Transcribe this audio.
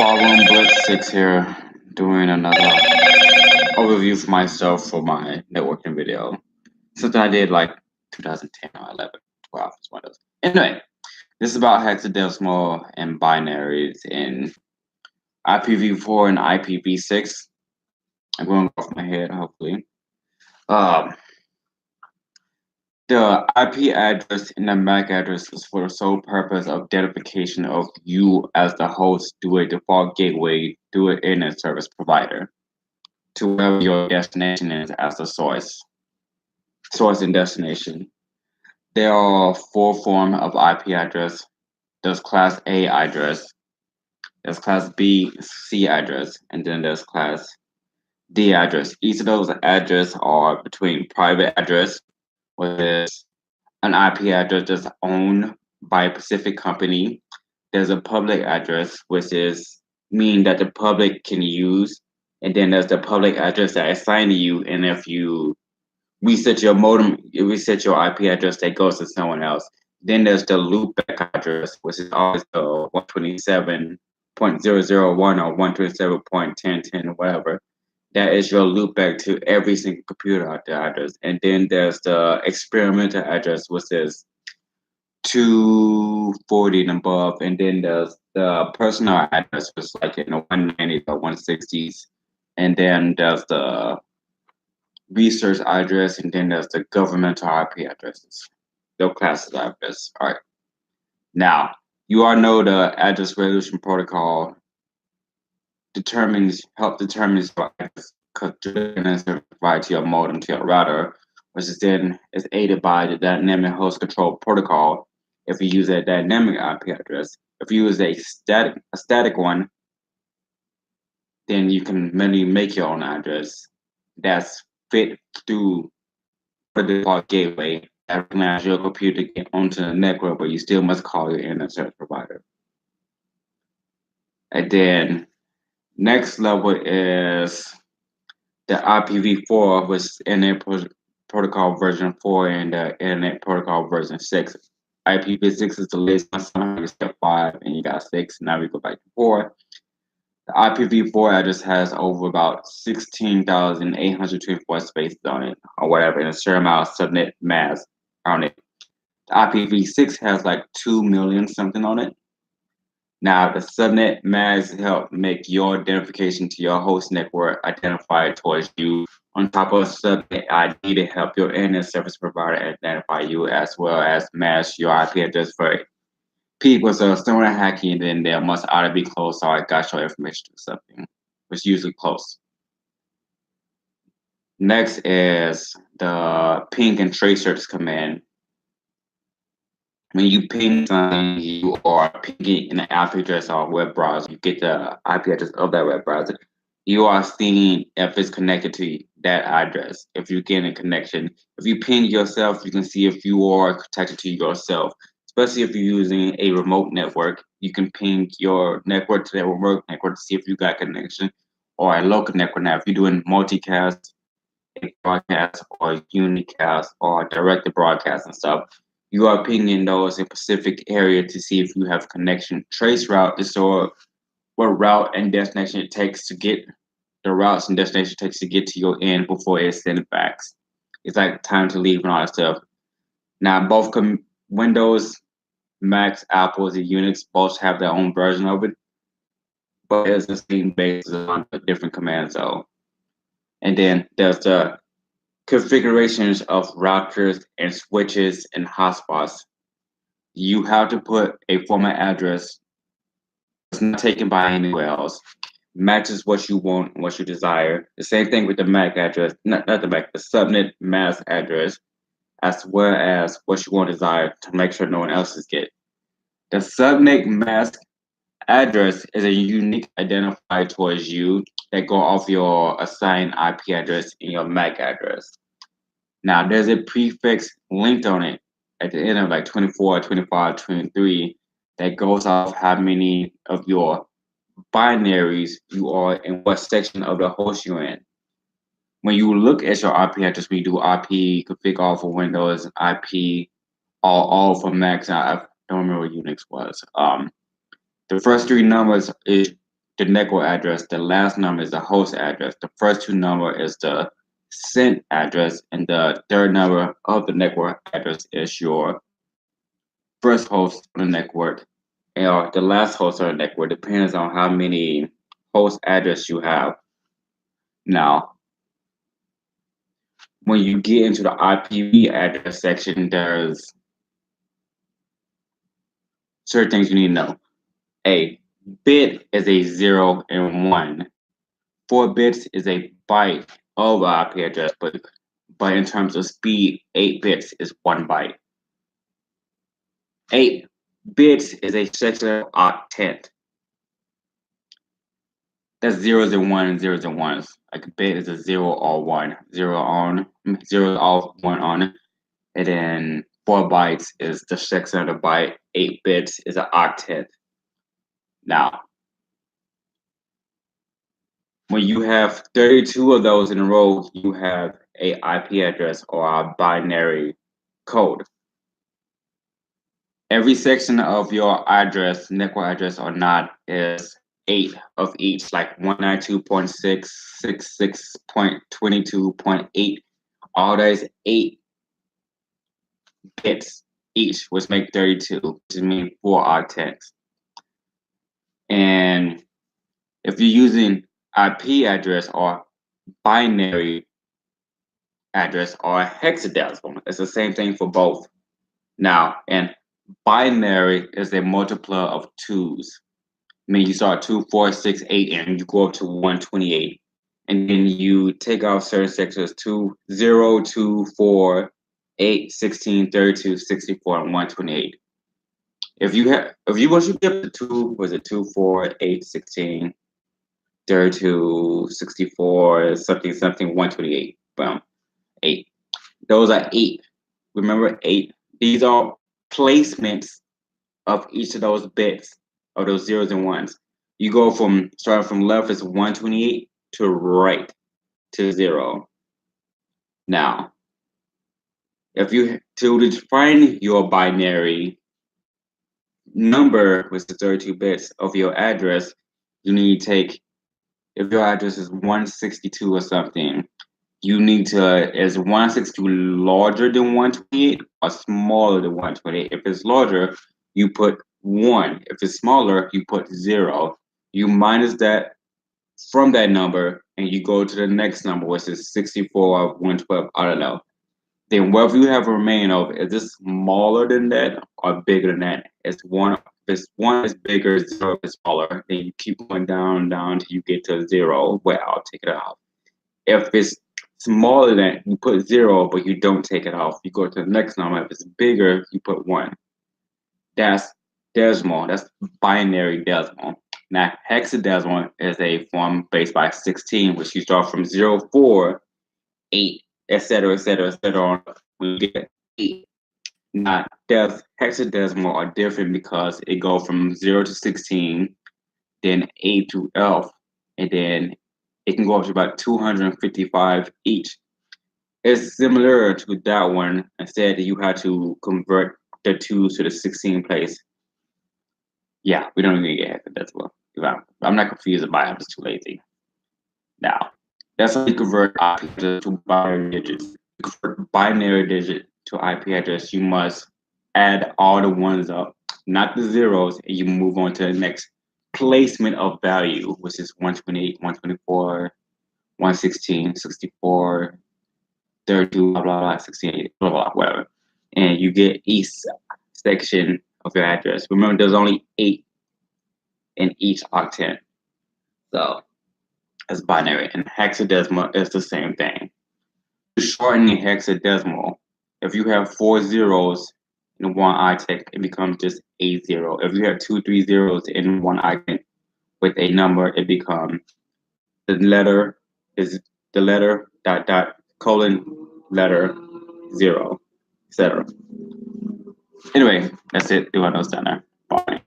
Problem Blitz 6 here, doing another overview for myself for my networking video. Something I did like 2010 or 11, 12 is one of those. Anyway, this is about hexadecimal and binaries in IPv4 and IPv6. I'm going off my head, hopefully. Um, the IP address and the MAC address is for the sole purpose of identification of you as the host through a default gateway through an internet service provider to wherever your destination is as the source and destination. There are four forms of IP address. There's class A address, there's class B, C address, and then there's class D address. Each of those addresses are between private address, which is an IP address that's owned by a specific company. There's a public address, which is mean that the public can use, and then there's the public address that is assigned to you. And if you reset your modem, you reset your IP address, that goes to someone else. Then there's the loopback address, which is always the 127.001 or 127.1010 or whatever. That is your loopback to every single computer out there address. And then there's the experimental address, which is 240 and above. And then there's the personal address, which is like in the 190s or 160s. And then there's the research address, and then there's the governmental IP addresses. Those classes of address. All right. Now, you all know the address resolution protocol determines your address provided to your modem to your router, which is then is aided by the dynamic host control protocol. If you use a dynamic IP address, if you use a static one, then you can manually make your own address that's fit through the default gateway that recognizes your computer to get onto the network, but you still must call your internet service provider. And then next level is the IPv4, which is Internet Protocol version 4 and the Internet Protocol version 6. IPv6 is the latest one, you got 5 and you got 6. Now we go back to 4. The IPv4 address has over about 16,824 spaces on it, or whatever, and a certain amount of subnet mask on it. The IPv6 has like 2 million something on it. Now, the subnet masks help make your identification to your host network identified towards you, on top of subnet ID to help your internet service provider identify you, as well as mask your IP address for people. So if someone hacking, then they must either be close or I got your information to something, which is usually close. Next is the ping and trace search command. When you ping something, you are pinging an IP address or a web browser. You get the IP address of that web browser. You are seeing if it's connected to that address. If you get a connection, if you ping yourself, you can see if you are connected to yourself. Especially if you're using a remote network, you can ping your network to that remote network to see if you got connection, or a local network. Now, if you're doing multicast, broadcast, or unicast, or directed broadcast and stuff, you are pinging those in specific area to see if you have connection. Trace route is so what route and destination it takes to get the routes and destination takes to get to your end before it's sent back. It's like time to leave and all that stuff. Now, both Windows, Macs, Apples, and Unix both have their own version of it, but it's the same basis on the different commands. So, and then there's the configurations of routers and switches and hotspots. You have to put a format address that's not taken by anywhere else, matches what you want, what you desire. The same thing with the MAC address, not the MAC, the subnet mask address, as well as what you want to desire to make sure no one else is get. The subnet mask address is a unique identifier towards you that go off your assigned IP address in your MAC address. Now, there's a prefix linked on it at the end of like 24, 25, 23 that goes off how many of your binaries you are in what section of the host you're in. When you look at your IP address, when you do IP config all for Windows, IP all for Macs, I don't remember what Unix was. The first three numbers is the network address. The last number is the host address. The first two number is the sent address, and the third number of the network address is your first host on the network, or the last host on the network. Depends on how many host address you have. Now, when you get into the IPv address section, there's certain things you need to know. A bit is a 0 and 1. 4 bits is a byte of IP address, but in terms of speed, 8 bits is 1 byte. 8 bits is a section octet. That's zeros and ones, zeros and ones. Like a bit is a 0 or 1. 0 on, 0 off, 1 on. And then 4 bytes is the section of the byte. 8 bits is an octet. Now, when you have 32 of those in a row, you have a IP address or a binary code. Every section of your address, network address or not, is 8 of each, like 192.666.22.8. All that is 8 bits each, which make 32, which means 4 octets. And if you're using IP address or binary address or hexadecimal, it's the same thing for both. Now, and binary is a multiplier of 2s. I mean, you start 2, 4, 6, 8, and you go up to 128. And then you take out certain sections 2, 0, 2, 4, 8, 16, 32, 64, and 128. If you once you get to 2, was it 2, 4, 8, 16, 32, 64, something, 128. Boom. 8. Those are 8. Remember 8. These are placements of each of those bits of those zeros and ones. You go from starting from left is 128 to right to 0. Now, if you to define your binary number with the 32 bits of your address, you need to take, if your address is 162 or something, you need to, is 162 larger than 128 or smaller than 128? If it's larger, you put 1. If it's smaller, you put 0. You minus that from that number and you go to the next number, which is 64 or 112, I don't know. Then whatever you have remaining of, is this smaller than that or bigger than that? It's 1. If 1 is bigger, 0 is smaller. Then you keep going down till you get to 0. Well, I'll take it out. If it's smaller than, you put 0, but you don't take it off. You go to the next number. If it's bigger, you put 1. That's decimal. That's binary decimal. Now, hexadecimal is a form based by 16, which you start from 0, 4, 8, etc., etc., etc. When you get 8. Now, hexadecimal are different because it goes from 0 to 16, then A to F, and then it can go up to about 255 each. It's similar to that one. Instead, you had to convert the 2 to the 16 place. Yeah, we don't even get hexadecimal. I'm not confused about it. I'm just too lazy. Now, that's how you convert IP address to binary digits. To convert binary digit to IP address, you must add all the ones up, not the zeros, and you move on to the next placement of value, which is 128, 124, 116, 64, 32, blah, blah, blah, 68, blah, blah, whatever. And you get each section of your address. Remember, there's only 8 in each octet. So it's binary. And hexadecimal is the same thing. To shorten the hexadecimal, if you have 4 zeros in one octet, it becomes just a 0. If you have 2, 3 zeros in one octet with a number, it becomes the letter dot dot colon letter 0, etc. Anyway, that's it. Do our notes down there. Bye.